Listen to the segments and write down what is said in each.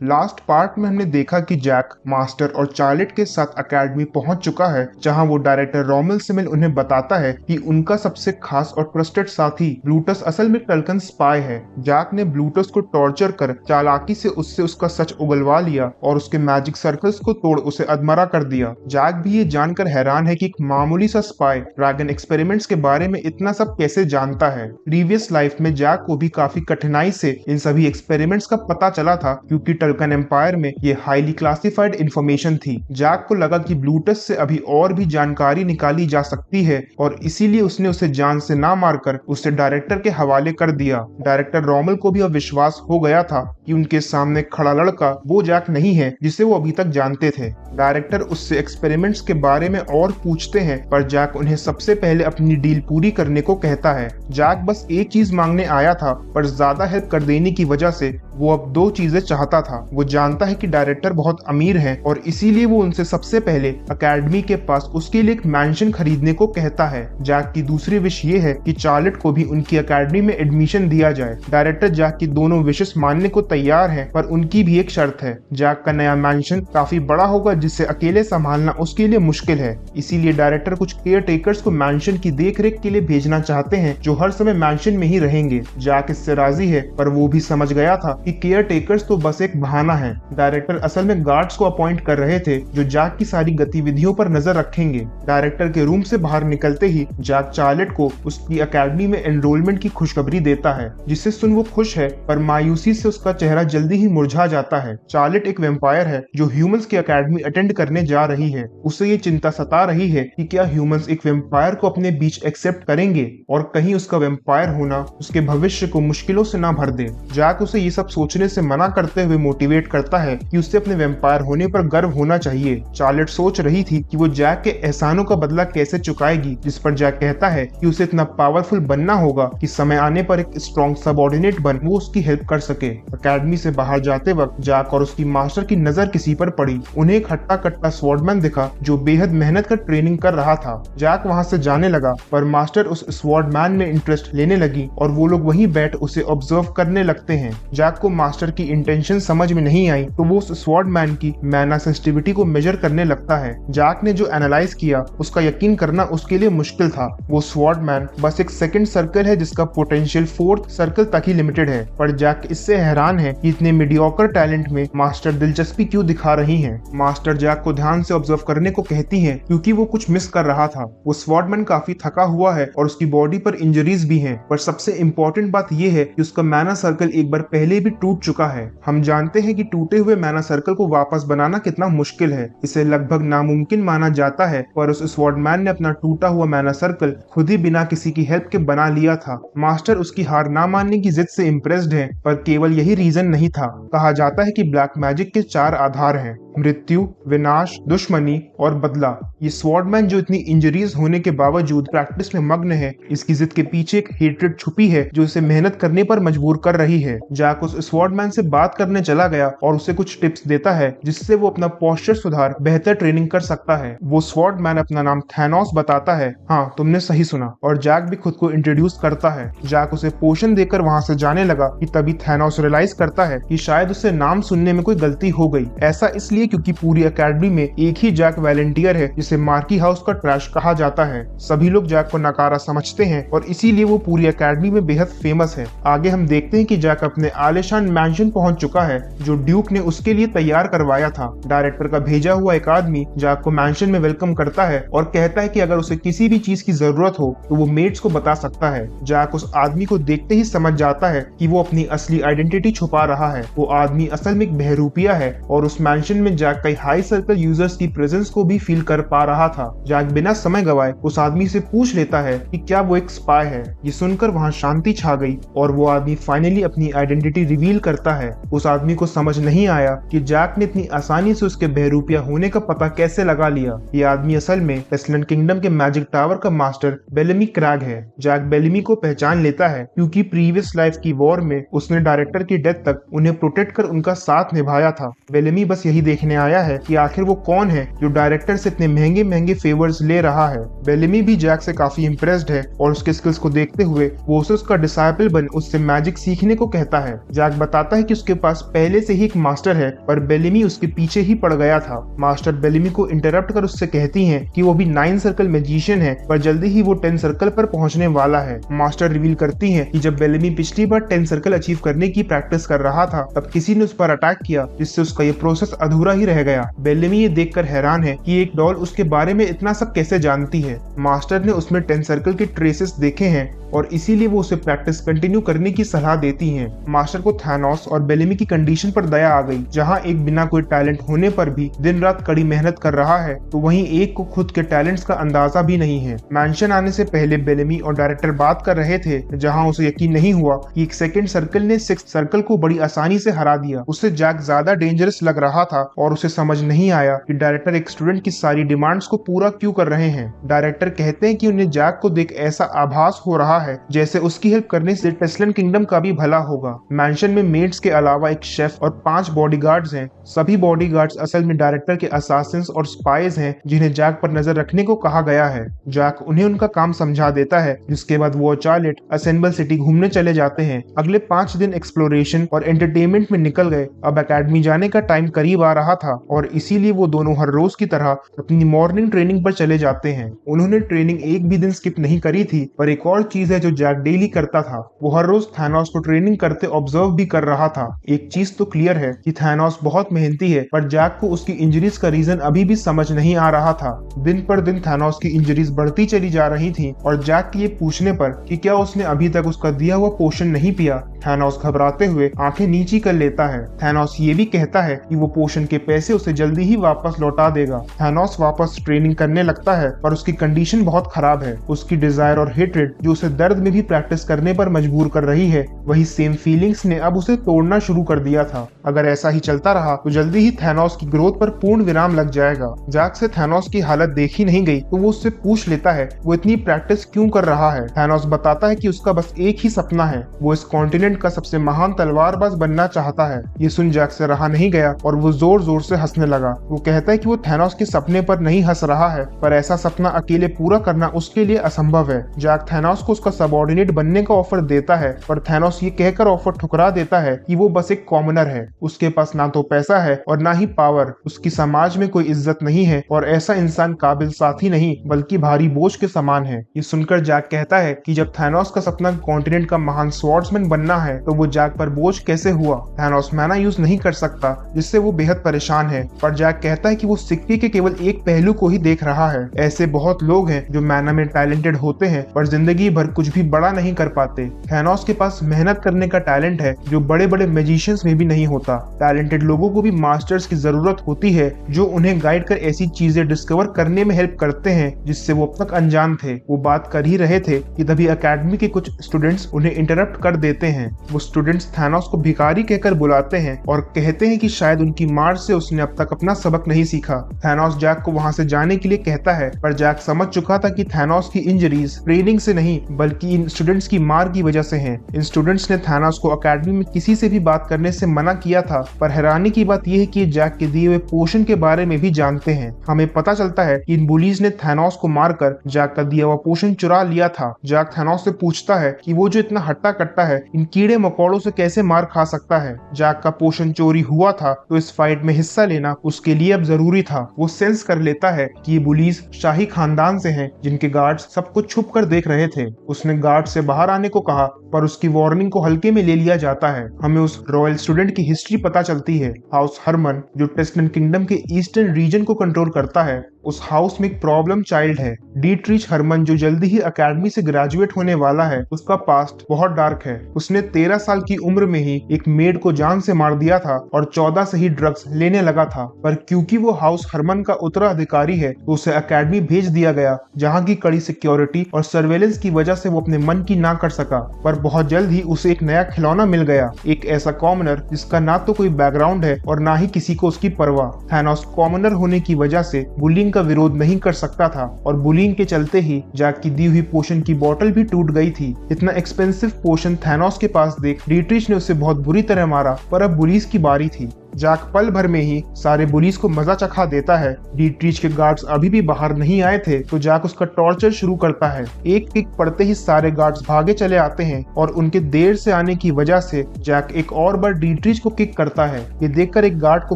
Last part में हमने देखा कि जैक मास्टर और चार्लेट के साथ एकेडमी पहुंच चुका है, जहां वो डायरेक्टर रोमेल से मिल उन्हें बताता है कि उनका सबसे खास और ट्रस्टेड साथी ब्लूटस असल में टल्कन स्पाई है। जैक ने ब्लूटस को टॉर्चर कर चालाकी से उससे उसका सच उगलवा लिया और उसके मैजिक सर्कल्स को तोड़ उसे अधमरा कर दिया। जैक भी ये जानकर हैरान है कि एक मामूली सा स्पाई ड्रैगन एक्सपेरिमेंट्स के बारे में इतना सब कैसे जानता है। प्रीवियस लाइफ में जैक को भी काफी कठिनाई से इन सभी एक्सपेरिमेंट्स का पता चला था, क्योंकि टल्कन एम्पायर में ये हाईली क्लासिफाइड इंफॉर्मेशन थी। जैक को लगा कि ब्लूटस से अभी और भी जानकारी निकाली जा सकती है और इसीलिए उसने उसे जान से ना मारकर उसे डायरेक्टर के हवाले कर दिया। डायरेक्टर रोमेल को भी अब विश्वास हो गया था कि उनके सामने खड़ा लड़का वो जैक नहीं है जिसे वो अभी तक जानते थे। डायरेक्टर उससे एक्सपेरिमेंट्स के बारे में और पूछते हैं, पर जैक उन्हें सबसे पहले अपनी डील पूरी करने को कहता है। जैक बस एक चीज मांगने आया था, पर ज्यादा हेल्प कर देने की वजह से वो अब दो चीजें चाहता था। वो जानता है कि डायरेक्टर बहुत अमीर है और इसीलिए वो उनसे सबसे पहले एकेडमी के पास उसके लिए एक मैंशन खरीदने को कहता है। जैक की दूसरी विश ये है कि चार्लेट को भी उनकी एकेडमी में एडमिशन दिया जाए। डायरेक्टर जैक की दोनों विशेष मानने को तैयार है, पर उनकी भी एक शर्त है। जैक का नया मैंशन काफी बड़ा होगा, जिसे अकेले संभालना उसके लिए मुश्किल है। इसीलिए डायरेक्टर कुछ केयर टेकर्स को मैंशन की देखरेख के लिए भेजना चाहते हैं, जो हर समय मैंशन में ही रहेंगे। जैक इससे राजी है, पर वो भी समझ गया था कि केयर टेकर्स तो बस एक बहाना है। डायरेक्टर असल में गार्ड्स को अपॉइंट कर रहे थे, जो जैक की सारी गतिविधियों पर नजर रखेंगे। डायरेक्टर के रूम से बाहर निकलते ही जैक चार्लेट को उसकी एकेडमी में एनरोलमेंट की खुशखबरी देता है, जिससे सुन वो खुश है, पर मायूसी से उसका चेहरा जल्दी ही मुरझा जाता है। चार्लेट एक वेम्पायर है जो ह्यूमंस की एकेडमी अटेंड करने जा रही है। उसे ये चिंता सता रही है कि क्या ह्यूमंस एक वेम्पायर को अपने बीच एक्सेप्ट करेंगे और कहीं उसका वेम्पायर होना उसके भविष्य को मुश्किलों से ना भर दे। जैक उसे ये सब सोचने से मना करते हुए मोटिवेट करता है कि उसे अपने वेम्पायर होने पर गर्व होना चाहिए। चार्लेट सोच रही थी कि वो जैक के एहसानों का बदला कैसे चुकाएगी, जिस पर जैक कहता है कि उसे इतना पावरफुल बनना होगा कि समय आने पर एक स्ट्रॉन्ग सबऑर्डिनेट बन वो उसकी हेल्प कर सके। एकेडमी से बाहर जाते वक्त जैक और उसकी मास्टर की नजर किसी पर पड़ी। उन्हें एक हट्टा कट्टा स्वॉर्डमैन दिखा जो बेहद मेहनत कर ट्रेनिंग कर रहा था। जैक वहां से जाने लगा, पर मास्टर उस स्वॉर्डमैन में इंटरेस्ट लेने लगी और वो लोग वहीं बैठ उसे ऑब्जर्व करने लगते हैं। जैक को मास्टर की इंटेंशन समझ में नहीं आई, तो वो उस स्वॉर्डमैन की मैना सेंसिटिविटी को मेजर करने लगता है। जैक ने जो एनालाइज किया उसका यकीन करना उसके लिए मुश्किल था। वो स्वॉर्डमैन बस एक सेकंड सर्कल है जिसका पोटेंशियल फोर्थ सर्कल तक ही लिमिटेड है। पर जैक इससे हैरान है कि इतने मीडियोकर टैलेंट में मास्टर दिलचस्पी क्यों दिखा रही हैं। मास्टर जैक को ध्यान से ऑब्जर्व करने को कहती हैं, क्योंकि वो कुछ मिस कर रहा था। वो स्वॉर्डमैन काफी थका हुआ है और उसकी बॉडी पर इंजरीज भी हैं, पर सबसे इम्पोर्टेंट बात यह है कि उसका मैना सर्कल एक बार पहले भी टूट चुका है। हम जानते हैं कि टूटे हुए मैना सर्कल को वापस बनाना कितना मुश्किल है, इसे लगभग नामुमकिन माना जाता है, पर उस स्वॉर्डमैन ने अपना टूटा हुआ मैना सर्कल खुद ही बिना किसी की हेल्प के बना लिया था। मास्टर उसकी हार ना मानने की जिद से इम्प्रेस्ड है, पर केवल यही रीजन नहीं था। कहा जाता है कि ब्लैक मैजिक के 4 आधार हैं: मृत्यु, विनाश, दुश्मनी और बदला। ये स्वॉर्डमैन जो इतनी इंजरीज होने के बावजूद प्रैक्टिस में मग्न है, इसकी जिद के पीछे एक हेट्रेड छुपी है जो उसे मेहनत करने पर मजबूर कर रही है। जैक उस स्वॉर्डमैन से बात करने चला गया और उसे कुछ टिप्स देता है, जिससे वो अपना पोस्चर सुधार बेहतर ट्रेनिंग कर सकता है। वो स्वॉर्डमैन अपना नाम थैनोस बताता है। हाँ, तुमने सही सुना। और जैक भी खुद को इंट्रोड्यूस करता है। जैक उसे पोशन देकर वहां से जाने लगा कि तभी थैनोस रियलाइज करता है कि शायद उसे नाम सुनने में कोई गलती हो गई। ऐसा इसलिए क्योंकि पूरी एकेडमी में एक ही जैक वॉलंटियर है जिसे मार्की हाउस का ट्रैश कहा जाता है। सभी लोग जैक को नकारा समझते हैं और इसीलिए वो पूरी एकेडमी में बेहद फेमस है। आगे हम देखते हैं कि जैक अपने आलिशान मैंशन पहुंच चुका है जो ड्यूक ने उसके लिए तैयार करवाया था। डायरेक्टर का भेजा हुआ एक आदमी जैक को मैंशन में वेलकम करता है और कहता है कि अगर उसे किसी भी चीज की जरूरत हो तो वो मेट्स को बता सकता है। जैक उस आदमी को देखते ही समझ जाता है कि वो अपनी असली आइडेंटिटी छुपा रहा है। वो आदमी असल में एक बहरूपिया है और उस मैंशन में जैक कई हाई सर्कल यूजर्स की प्रेजेंस को भी फील कर पा रहा था। जैक बिना समय गवाए उस आदमी से पूछ लेता है कि क्या वो एक स्पाई है। ये सुनकर वहाँ शांति छा गई और वो आदमी फाइनली अपनी आइडेंटिटी रिवील करता है। उस आदमी को समझ नहीं आया कि जैक ने इतनी आसानी से उसके बहरूपिया होने का पता कैसे लगा लिया। ये आदमी असल में वेस्टलैंड किंगडम के मैजिक टावर का मास्टर बेलेमी क्रैग है। जैक बेलेमी को पहचान लेता है क्योंकि प्रीवियस लाइफ की वॉर में उसने डायरेक्टर की डेथ तक उन्हें प्रोटेक्ट कर उनका साथ निभाया था। बेलेमी बस यही देखने आया है कि आखिर वो कौन है जो डायरेक्टर से इतने महंगे महंगे फेवर्स ले रहा है। बेलेमी भी जैक से काफी इम्प्रेस्ड है और उसके स्किल्स को देखते हुए वो उसे उसका डिसाइपल बन उससे मैजिक सीखने को कहता है। जैक बताता है कि उसके पास पहले से ही एक मास्टर है पर बेलेमी उसके पीछे ही पड़ गया था। मास्टर बेलेमी को इंटरप्ट कर उससे कहती हैं कि वो भी 9 सर्कल मैजिशियन है पर जल्दी ही वो 10 सर्कल पर पहुंचने वाला है। मास्टर रिवील करती हैं कि जब बेलेमी पिछली बार 10 सर्कल अचीव करने की प्रैक्टिस कर रहा था तब किसी ने उस पर अटैक किया जिससे उसका ये प्रोसेस अधूरा ही रह गया। बेलेमी ये देखकर हैरान है कि एक डॉल उसके बारे में इतना सब कैसे जानती है। मास्टर ने उसमें 10 सर्कल के ट्रेसेस देखे हैं और इसीलिए वो उसे प्रैक्टिस कंटिन्यू करने की सलाह देती हैं। मास्टर को थानोस और बेलेमी की कंडीशन पर दया आ गई, जहां एक बिना कोई टैलेंट होने पर भी दिन रात कड़ी मेहनत कर रहा है तो वहीं एक को खुद के टैलेंट्स का अंदाजा भी नहीं है। मैंशन आने से पहले बेलेमी और डायरेक्टर बात कर रहे थे, जहां उसे यकीन नहीं हुआ कि एक सेकंड सर्कल ने 6th सर्कल को बड़ी आसानी से हरा दिया। उससे जैक ज्यादा डेंजरस लग रहा था और उसे समझ नहीं आया कि डायरेक्टर एक स्टूडेंट की सारी डिमांड्स को पूरा क्यों कर रहे हैं। डायरेक्टर कहते हैं कि उन्हें जैक को देख ऐसा आभास हो रहा है जैसे उसकी हेल्प करने से टेस्लन किंगडम का भी भला होगा। मैंशन में मेड्स के अलावा एक शेफ और 5 बॉडीगार्ड्स हैं। सभी बॉडीगार्ड्स असल में डायरेक्टर के असासिन्स और स्पाइज हैं जिन्हें जैक पर नजर रखने को कहा गया है। जैक उन्हें उनका काम समझा देता है, जिसके बाद वो और चार्लेट असेंबल सिटी घूमने चले जाते हैं। अगले 5 दिन एक्सप्लोरेशन और एंटरटेनमेंट में निकल गए। अब एकेडमी जाने का टाइम करीब आ रहा था और इसीलिए वो दोनों हर रोज की तरह अपनी मॉर्निंग ट्रेनिंग पर चले जाते हैं। उन्होंने ट्रेनिंग एक भी दिन स्किप नहीं करी थी, पर एक और चीज है जो जैक डेली करता था। वो हर रोज थानोस को ट्रेनिंग करते ऑब्जर्व भी कर रहा था। एक चीज तो क्लियर है कि थानोस बहुत मेहनती है, पर जैक को उसकी इंजरीज का रीजन अभी भी समझ नहीं आ रहा था। दिन पर दिन थानोस की इंजरीज बढ़ती चली जा रही थी और जैक के ये पूछने पर कि क्या उसने अभी तक उसका दिया हुआ पोशन नहीं पिया, थानोस घबराते हुए आंखें नीची कर लेता है। थानोस ये भी कहता है कि वो पोशन के पैसे उसे जल्दी ही वापस लौटा देगा। थानोस वापस ट्रेनिंग करने लगता है पर उसकी कंडीशन बहुत खराब है। उसकी डिजायर और हेट्रेड जो उसे दर्द में भी प्रैक्टिस करने पर मजबूर कर रही है, वही सेम फीलिंग्स ने अब उसे तोड़ना शुरू कर दिया था। अगर ऐसा ही चलता रहा तो जल्दी ही थानोस की ग्रोथ पर पूर्ण विराम लग जाएगा। जैक से थानोस की हालत देखी नहीं गई तो वो उससे पूछ लेता है वो इतनी प्रैक्टिस क्यों कर रहा है। थानोस बताता है कि उसका बस एक ही सपना है, वो इस कॉन्टिनेंट का सबसे महान तलवारबाज बनना चाहता है। ये सुन जैक से रहा नहीं गया और वो जोर जोर से हंसने लगा। वो कहता है कि वो थानोस के सपने पर नहीं हंस रहा है, पर ऐसा सपना अकेले पूरा करना उसके लिए असंभव है। जैक थानोस को उसका सबऑर्डिनेट बनने का ऑफर देता है, पर थानोस ये कहकर ऑफर ठुकरा देता है कि वो बस एक कॉमनर है। उसके पास ना तो पैसा है और ना ही पावर। उसकी समाज में कोई इज्जत नहीं है और ऐसा इंसान काबिल साथी नहीं बल्कि भारी बोझ के समान है। ये सुनकर जैक कहता है कि जब थानोस का सपना कॉन्टिनेंट का महान स्वॉर्ड्समैन बनना है तो वो जैक पर बोझ कैसे हुआ। थानोस मैना यूज नहीं कर सकता, जिससे वो बेहद परेशान है। पर जैक कहता है कि वो सिक्के के केवल एक पहलू को ही देख रहा है। ऐसे बहुत लोग हैं जो मैना में टैलेंटेड होते हैं पर जिंदगी भर कुछ भी बड़ा नहीं कर पाते। थानोस के पास मेहनत करने का टैलेंट है जो बड़े बड़े मैजिशियंस में भी नहीं होता। टैलेंटेड लोगों को भी मास्टर्स की जरूरत होती है जो उन्हें गाइड कर ऐसी चीजें डिस्कवर करने में हेल्प करते हैं जिससे वो अब तक अनजान थे। वो बात कर ही रहे थे कि तभी एकेडमी के कुछ स्टूडेंट्स उन्हें इंटरप्ट कर देते हैं। वो स्टूडेंट्स थानोस को भिखारी कहकर बुलाते हैं और कहते हैं कि शायद उनकी मार से उसने अब तक अपना सबक नहीं सीखा। थानोस जैक को वहां से जाने के लिए कहता है, पर जैक समझ चुका था कि थानोस की इंजरीज ट्रेनिंग से नहीं बल्कि इन स्टूडेंट्स की मार की वजह से हैं। इन स्टूडेंट्स ने थानोस को एकेडमी में किसी से भी बात करने से मना किया था, पर हैरानी की बात यह है कि जैक के दिए हुए पोशन के बारे में भी जानते हैं। हमें पता चलता है कि इन बुलीज ने थानोस को मारकर जैक का दिया हुआ पोशन चुरा लिया था। जैक थानोस से पूछता है कि वो जो इतना हट्टा कट्टा है इन कीड़े मकोड़ों से कैसे मार खा सकता है। जैक का पोशन चोरी हुआ था तो इस फाइट में हिस्सा लेना उसके लिए अब जरूरी था। वो सेंस कर लेता है कि ये बुलीज शाही खानदान से हैं जिनके गार्ड्स सब कुछ छुप कर देख रहे थे। उसने गार्ड से बाहर आने को कहा पर उसकी वार्निंग को हल्के में ले लिया जाता है। हमें उस रॉयल स्टूडेंट की हिस्ट्री पता चलती है। हाउस हरमन जो टेस्लन किंगडम के ईस्टर्न रीजन को कंट्रोल करता है, उस हाउस में एक प्रॉब्लम चाइल्ड है। डीट्रिच हरमन जो जल्दी ही एकेडमी से ग्रेजुएट होने वाला है, उसका पास्ट बहुत डार्क है। उसने 13 साल की उम्र में ही एक मेड को जान से मार दिया था और 14 से ही ड्रग्स लेने लगा था। पर क्योंकि वो हाउस हरमन का उत्तराधिकारी है तो उसे एकेडमी भेज दिया गया, जहाँ की कड़ी सिक्योरिटी और सर्वेलेंस की वजह से वो अपने मन की ना कर सका। पर बहुत जल्द ही उसे एक नया खिलौना मिल गया, एक ऐसा कॉमनर जिसका ना तो कोई बैकग्राउंड है और ना ही किसी को उसकी परवाह। थानोस कॉमनर होने की वजह से बुलिंग का विरोध नहीं कर सकता था और बुलिंग के चलते ही जैक की दी हुई पोशन की बोतल भी टूट गई थी। इतना एक्सपेंसिव पोशन थानोस के पास देख डीट्रिच ने उसे बहुत बुरी तरह मारा, पर अब बुलीज की बारी थी। जैक पल भर में ही सारे पुलिस को मजा चखा देता है। डीट्रिच के गार्ड्स अभी भी बाहर नहीं आए थे तो जैक उसका टॉर्चर शुरू करता है। एक किक पड़ते ही सारे गार्ड्स भागे चले आते हैं और उनके देर से आने की वजह से जैक एक और बार डीट्रिच को किक करता है। ये देखकर एक गार्ड को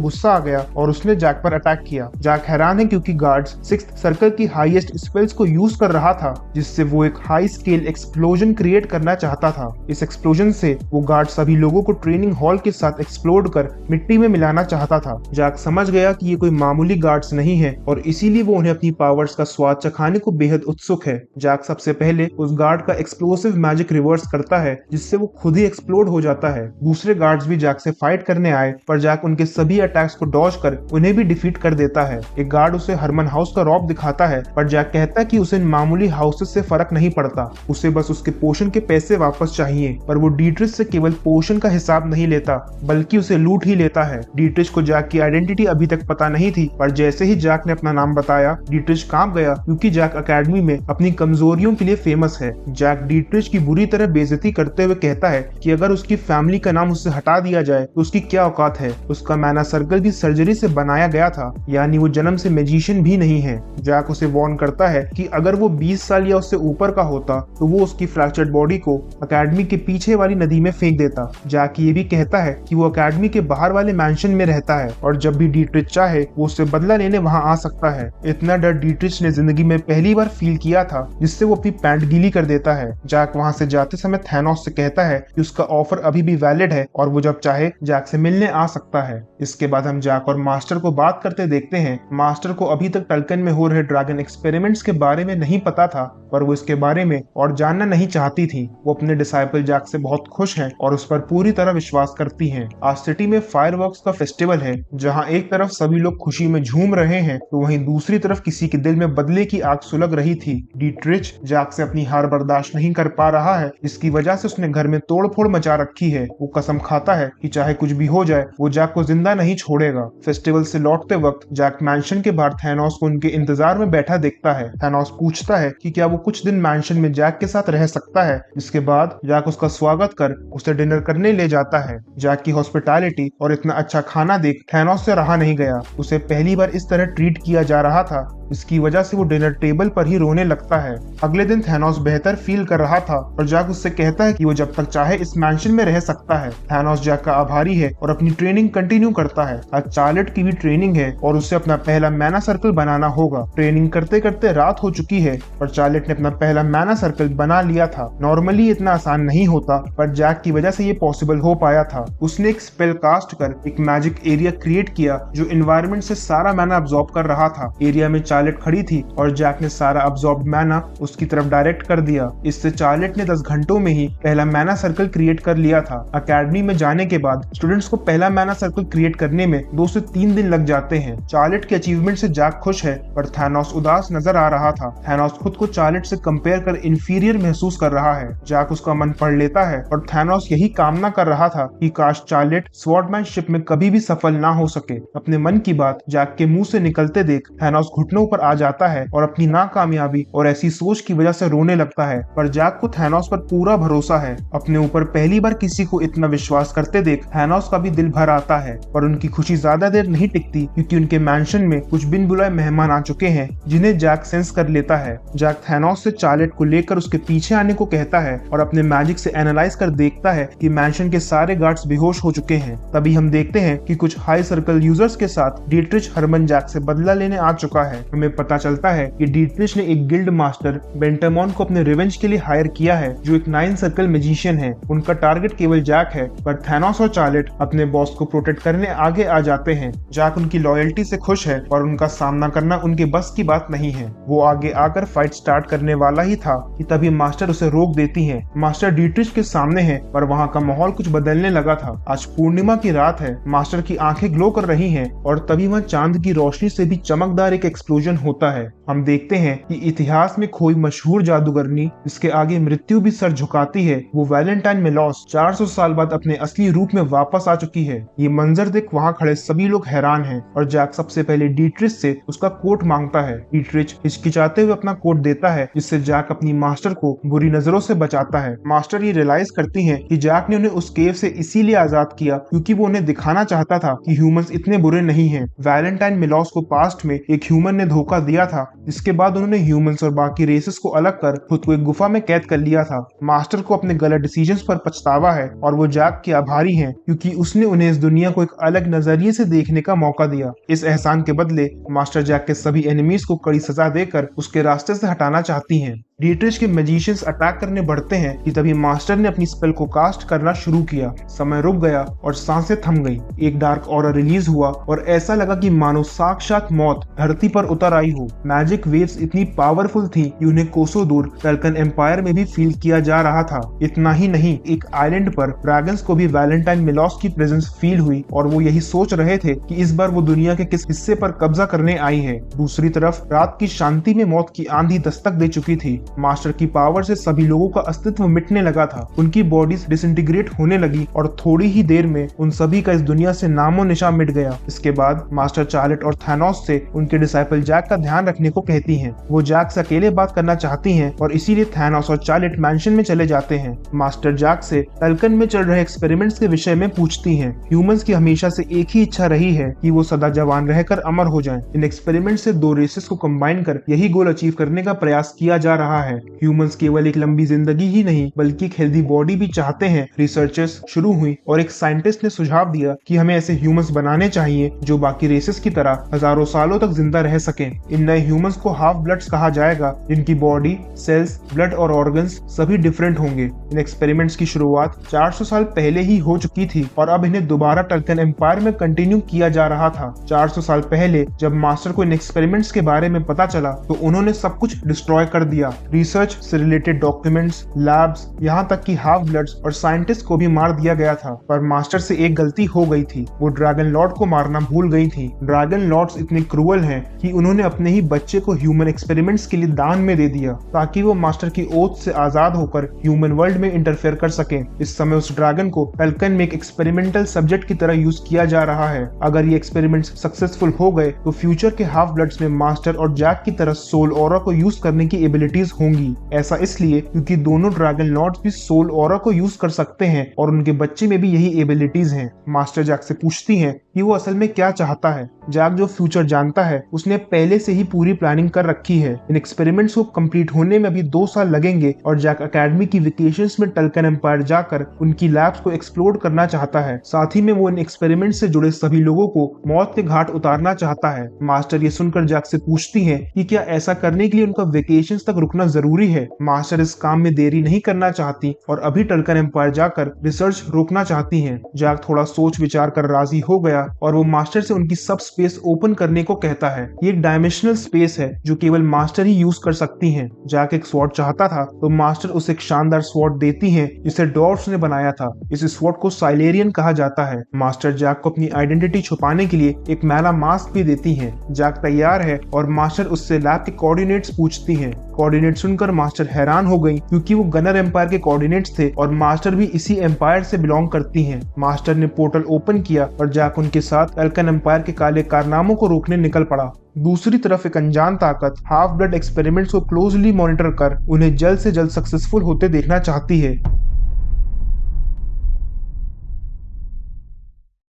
गुस्सा आ गया और उसने जैक पर अटैक किया। जैक हैरान है क्योंकि गार्ड्स 6th सर्कल की हाईएस्ट स्पेल्स को यूज कर रहा था जिससे वो एक हाई स्केल एक्सप्लोजन क्रिएट करना चाहता था। इस एक्सप्लोजन से वो गार्ड सभी लोगों को ट्रेनिंग हॉल के साथ एक्सप्लोड कर मिट्टी में मिलाना चाहता था। जैक समझ गया कि ये कोई मामूली गार्ड्स नहीं है और इसीलिए वो उन्हें अपनी पावर्स का स्वाद चखाने को बेहद उत्सुक है। जैक सबसे पहले उस गार्ड का एक्सप्लोसिव मैजिक रिवर्स करता है जिससे वो खुद ही एक्सप्लोड हो जाता है। दूसरे गार्ड्स भी जैक से फाइट करने आए पर जैक उनके सभी अटैक्स को डॉज कर उन्हें भी डिफीट कर देता है। एक गार्ड उसे हरमन हाउस का रॉब दिखाता है पर जैक कहता है कि उसे मामूली हाउसेस से फर्क नहीं पड़ता, उसे बस उसके पोषण के पैसे वापस चाहिए। पर वो डीट्रिच से केवल पोषण का हिसाब नहीं लेता बल्कि उसे लूट ही लेता है। डीट्रिच को जैक की आइडेंटिटी अभी तक पता नहीं थी पर जैसे ही जैक ने अपना नाम बताया डीट्रिच कांप गया क्योंकि जैक अकेडमी में अपनी कमजोरियों के लिए फेमस है। जैक डीट्रिच की बुरी तरह बेइज्जती करते हुए कहता है कि अगर उसकी फैमिली का नाम उससे हटा दिया जाए तो उसकी क्या औकात है। उसका मैना सर्कल भी सर्जरी से बनाया गया था, यानी वो जन्म से मैजिशियन भी नहीं है। जैक उसे वार्न करता है कि अगर वो 20 साल या उससे ऊपर का होता तो वो उसकी फ्रैक्चर्ड बॉडी को अकेडमी के पीछे वाली नदी में फेंक देता। जैक ये भी कहता है कि वो अकेडमी के बाहर वाले मैंशन में रहता है और जब भी डीट्रिच चाहे वो उससे बदला लेने वहां आ सकता है। इतना डर डीट्रिच ने जिंदगी में पहली बार फील किया था जिससे वो अपनी पैंट गीली कर देता है। जैक वहां से जाते समय थैनोस से कहता है कि उसका ऑफर अभी भी वैलिड है और वो जब चाहे जैक से मिलने आ सकता है। इसके बाद हम जैक और मास्टर को बात करते देखते हैं। मास्टर को अभी तक टल्कन में हो रहे ड्रैगन एक्सपेरिमेंट्स के बारे में नहीं पता था पर वो इसके बारे में और जानना नहीं चाहती थी। वो अपने डिसाइपल जैक से बहुत खुश हैं और उस पर पूरी तरह विश्वास करती हैं। आज सिटी में फायरवर्क्स का फेस्टिवल है जहां एक तरफ सभी लोग खुशी में झूम रहे हैं तो वहीं दूसरी तरफ किसी के दिल में बदले की आग सुलग रही थी। डीट्रिच जैक से अपनी हार बर्दाश्त नहीं कर पा रहा है जिसकी वजह से उसने घर में तोड़फोड़ मचा रखी है। वो कसम खाता है कि चाहे कुछ भी हो जाए वो जैक को जिंदा नहीं छोड़ेगा। फेस्टिवल से लौटते वक्त जैक मैंशन के बाहर थैनोस को उनके इंतजार में बैठा देखता है। थैनोस पूछता है कि क्या वो कुछ दिन मैंशन में जैक के साथ रह सकता है। जिसके बाद जैक उसका स्वागत कर उसे डिनर करने ले जाता है। जैक की हॉस्पिटैलिटी और इतना अच्छा खाना देख थैनोस से रहा नहीं गया। उसे पहली बार इस तरह ट्रीट किया जा रहा था इसकी वजह से वो डिनर टेबल पर ही रोने लगता है। अगले दिन थैनोस बेहतर फील कर रहा था और जैक उससे कहता है कि वो जब तक चाहे इस मैंशन में रह सकता है। थैनोस जैक का आभारी है और अपनी ट्रेनिंग कंटिन्यू करता है। आज चार्लेट की भी ट्रेनिंग है और उसे अपना पहला मैना सर्कल बनाना होगा। ट्रेनिंग करते करते रात हो चुकी है और चार्लेट ने अपना पहला मैना सर्कल बना लिया था। नॉर्मली इतना आसान नहीं होता पर जैक की वजह से ये पॉसिबल हो पाया था। उसने एक स्पेल कास्ट कर एक मैजिक एरिया क्रिएट किया जो एनवायरनमेंट से सारा मैना अब्सॉर्ब कर रहा था। एरिया में चार्लेट खड़ी थी और जैक ने सारा अब्सॉर्ब मैना उसकी तरफ डायरेक्ट कर दिया। इससे चार्लेट ने 10 घंटों में ही पहला मैना सर्कल क्रिएट कर लिया था। अकेडमी में जाने के बाद स्टूडेंट्स को पहला मैना सर्कल क्रिएट करने में 2 से 3 दिन लग जाते हैं। चार्लेट के अचीवमेंट से जैक खुश है पर थैनोस उदास नजर आ रहा था। थैनोस खुद को चार्लेट से कंपेयर कर इंफीरियर महसूस कर रहा है। जैक उसका मन पढ़ लेता है और थैनोस यही कामना कर रहा था कि काश चार्लेट स्वॉर्डमैनशिप में कभी भी सफल ना हो सके। अपने मन की बात जैक के मुंह से निकलते देख थैनोस घुटनों पर आ जाता है और अपनी नाकामयाबी और ऐसी सोच की वजह से रोने लगता है। पर जैक को थैनोस पर पूरा भरोसा है। अपने ऊपर पहली बार किसी को इतना विश्वास करते देख थैनोस का भी दिल भर आता है पर उनकी खुशी ज्यादा देर नहीं टिकती क्योंकि उनके मैंशन में कुछ बिन बुलाए मेहमान आ चुके हैं जिन्हें जैक सेंस कर लेता है। जैक थैनोस से चार्लेट को लेकर उसके पीछे आने को कहता है और अपने मैजिक से एनालाइज कर देखता है कि मैंशन के सारे गार्ड्स बेहोश हो चुके हैं। तभी हम देखते हैं कि कुछ हाई सर्कल यूजर्स के साथ डीट्रिच हरमन जैक से बदला लेने आ चुका है। हमें पता चलता है कि डीट्रिच ने एक गिल्ड मास्टर बेंटामॉन को अपने रिवेंज के लिए हायर किया है जो एक 9 सर्कल मैजिशियन है। उनका टारगेट केवल जैक है पर थैनोस और चार्लेट अपने बॉस को प्रोटेक्ट करने आगे आ जाते हैं। जैक उनकी लॉयल्टी से खुश है और उनका सामना करना उनके बस की बात नहीं है। वो आगे आकर फाइट स्टार्ट करने वाला ही था कि तभी मास्टर उसे रोक देती है। मास्टर डीट्रिच के सामने है पर वहाँ का माहौल कुछ बदलने लगा था। आज पूर्णिमा की रात है। मास्टर की आंखें ग्लो कर रही हैं और तभी वहाँ चांद की रोशनी से भी चमकदार एक एक्सप्लोजन फ्यूजन होता है। हम देखते हैं कि इतिहास में खोई मशहूर जादूगरनी जिसके आगे मृत्यु भी सर झुकाती है, वो वैलेंटाइन मिलोस 400 साल बाद अपने असली रूप में वापस आ चुकी है। ये मंजर देख वहाँ खड़े सभी लोग हैरान हैं और जैक सबसे पहले डीट्रिच से उसका कोट मांगता है। डीट्रिच हिचकिचाते हुए अपना कोट देता है, जिससे जैक अपनी मास्टर को बुरी नजरों से बचाता है। मास्टर ये रियलाइज करती हैं कि जैक ने उन्हें उस केव से इसीलिए आजाद किया क्योंकि वो उन्हें दिखाना चाहता था कि ह्यूमंस इतने बुरे नहीं हैं। वैलेंटाइन मिलोस को पास्ट में एक ह्यूमन ने धोखा दिया था, जिसके बाद उन्होंने ह्यूमंस और बाकी रेसेस को अलग कर खुद को एक गुफा में कैद कर लिया था। मास्टर को अपने गलत डिसीजंस पर पछतावा है और वो जैक के आभारी हैं क्योंकि उसने उन्हें इस दुनिया को एक अलग नजरिए से देखने का मौका दिया। इस एहसान के बदले मास्टर जैक के सभी एनिमीज को कड़ी सजा देकर उसके रास्ते से हटाना चाहती हैं। डीट्रिच के मैजिशियंस अटैक करने बढ़ते हैं कि तभी मास्टर ने अपनी स्पेल को कास्ट करना शुरू किया। समय रुक गया और सांसें थम गई। एक डार्क ऑरा रिलीज हुआ और ऐसा लगा कि मानो साक्षात मौत धरती पर उतर आई हो। मैजिक वेव्स इतनी पावरफुल थी कि उन्हें कोसों दूर टल्कन एम्पायर में भी फील किया जा रहा था। इतना ही नहीं, एक आइलैंड पर ड्रैगन्स को भी वैलेंटाइन मिलोस की प्रेजेंस फील हुई और वो यही सोच रहे थे कि इस बार वो दुनिया के किस हिस्से पर कब्जा करने आई है। दूसरी तरफ रात की शांति में मौत की आंधी दस्तक दे चुकी थी। मास्टर की पावर से सभी लोगों का अस्तित्व मिटने लगा था। उनकी बॉडीज डिसइंटीग्रेट होने लगी और थोड़ी ही देर में उन सभी का इस दुनिया से नामो निशान मिट गया। इसके बाद मास्टर चार्लेट और थैनोस से उनके डिसाइपल जैक का ध्यान रखने को कहती हैं। वो जैक से अकेले बात करना चाहती हैं और इसीलिए थैनोस और चार्लेट मैंशन में चले जाते हैं। मास्टर जैक से टल्कन में चल रहे एक्सपेरिमेंट्स के विषय में पूछती हैं। ह्यूमंस की हमेशा से एक ही इच्छा रही है कि वो सदा जवान रहकर अमर हो जाएं। इन एक्सपेरिमेंट से दो रेसेस को कंबाइन कर यही गोल अचीव करने का प्रयास किया जा रहा है। ह्यूमंस केवल एक लंबी जिंदगी ही नहीं बल्कि एक हेल्दी बॉडी भी चाहते हैं। रिसर्चेस शुरू हुई और एक साइंटिस्ट ने सुझाव दिया कि हमें ऐसे ह्यूमंस बनाने चाहिए जो बाकी रेसेस की तरह हजारों सालों तक जिंदा रह सकें। इन नए ह्यूमंस को हाफ ब्लड्स कहा जाएगा, जिनकी बॉडी, सेल्स, ब्लड और ऑर्गन्स सभी डिफरेंट होंगे। इन एक्सपेरिमेंट्स की शुरुआत 400 साल पहले ही हो चुकी थी और अब इन्हें दोबारा टल्कन एम्पायर में कंटिन्यू किया जा रहा था। 400 साल पहले जब मास्टर को इन एक्सपेरिमेंट्स के बारे में पता चला तो उन्होंने सब कुछ डिस्ट्रॉय कर दिया। रिसर्च से रिलेटेड डॉक्यूमेंट्स, लैब्स, यहाँ तक कि हाफ ब्लड्स और साइंटिस्ट को भी मार दिया गया था। पर मास्टर से एक गलती हो गई थी, वो ड्रैगन लॉर्ड को मारना भूल गई थी। ड्रैगन लॉर्ड्स इतने क्रूअल हैं कि उन्होंने अपने ही बच्चे को ह्यूमन एक्सपेरिमेंट्स के लिए दान में दे दिया ताकि वो मास्टर की ओथ से आजाद होकर ह्यूमन वर्ल्ड में इंटरफेयर कर सके। इस समय उस ड्रैगन को टल्कन में एक एक्सपेरिमेंटल सब्जेक्ट की तरह यूज किया जा रहा है। अगर ये एक्सपेरिमेंट्स सक्सेसफुल हो गए तो फ्यूचर के हाफ ब्लड्स में मास्टर और जैक की तरह सोल ऑरा को यूज करने की एबिलिटीज होंगी। ऐसा इसलिए क्योंकि दोनों ड्रैगन लॉर्ड्स भी सोल ऑरा को यूज कर सकते हैं और उनके बच्चे में भी यही एबिलिटीज हैं। मास्टर जैक से पूछती हैं कि वो असल में क्या चाहता है। जैक जो फ्यूचर जानता है उसने पहले से ही पूरी प्लानिंग कर रखी है। इन एक्सपेरिमेंट्स को कंप्लीट होने में अभी 2 साल लगेंगे और जैक एकेडमी की वेकेशंस में टल्कन एम्पायर जाकर उनकी लैब्स को एक्सप्लोर करना चाहता है। साथ ही में वो इन एक्सपेरिमेंट से जुड़े सभी लोगों को मौत के घाट उतारना चाहता है। मास्टर ये सुनकर जैक से पूछती हैं कि क्या ऐसा करने के लिए उनका वेकेशंस तक रुकना जरूरी है। मास्टर इस काम में देरी नहीं करना चाहती और अभी टल्कन एम्पायर जाकर रिसर्च रोकना चाहती हैं। जैक थोड़ा सोच विचार कर राजी हो गया और वो मास्टर से उनकी सब स्पेस ओपन करने को कहता है। ये एक डायमेंशनल स्पेस है जो केवल मास्टर ही यूज कर सकती हैं। जैक एक स्वॉर्ड चाहता था तो मास्टर उसे एक शानदार स्वॉर्ड देती हैं जिसे डॉर्फ्स ने बनाया था। इस स्वॉर्ड को साइलेरियन कहा जाता है। मास्टर जैक को अपनी आइडेंटिटी छुपाने के लिए एक मैला मास्क भी देती हैं। जैक तैयार है और मास्टर उससे लैब के कोऑर्डिनेट्स पूछती हैं। कोऑर्डिनेट सुनकर मास्टर हैरान हो गई क्योंकि वो गनर एम्पायर के कोऑर्डिनेट्स थे और मास्टर भी इसी एम्पायर से बिलोंग करती हैं। मास्टर ने पोर्टल ओपन किया और जैक उनके साथ टल्कन एम्पायर के काले कारनामों को रोकने निकल पड़ा। दूसरी तरफ एक अनजान ताकत हाफ ब्लड एक्सपेरिमेंट्स को क्लोजली मॉनिटर कर उन्हें जल्द से जल्द सक्सेसफुल होते देखना चाहती है।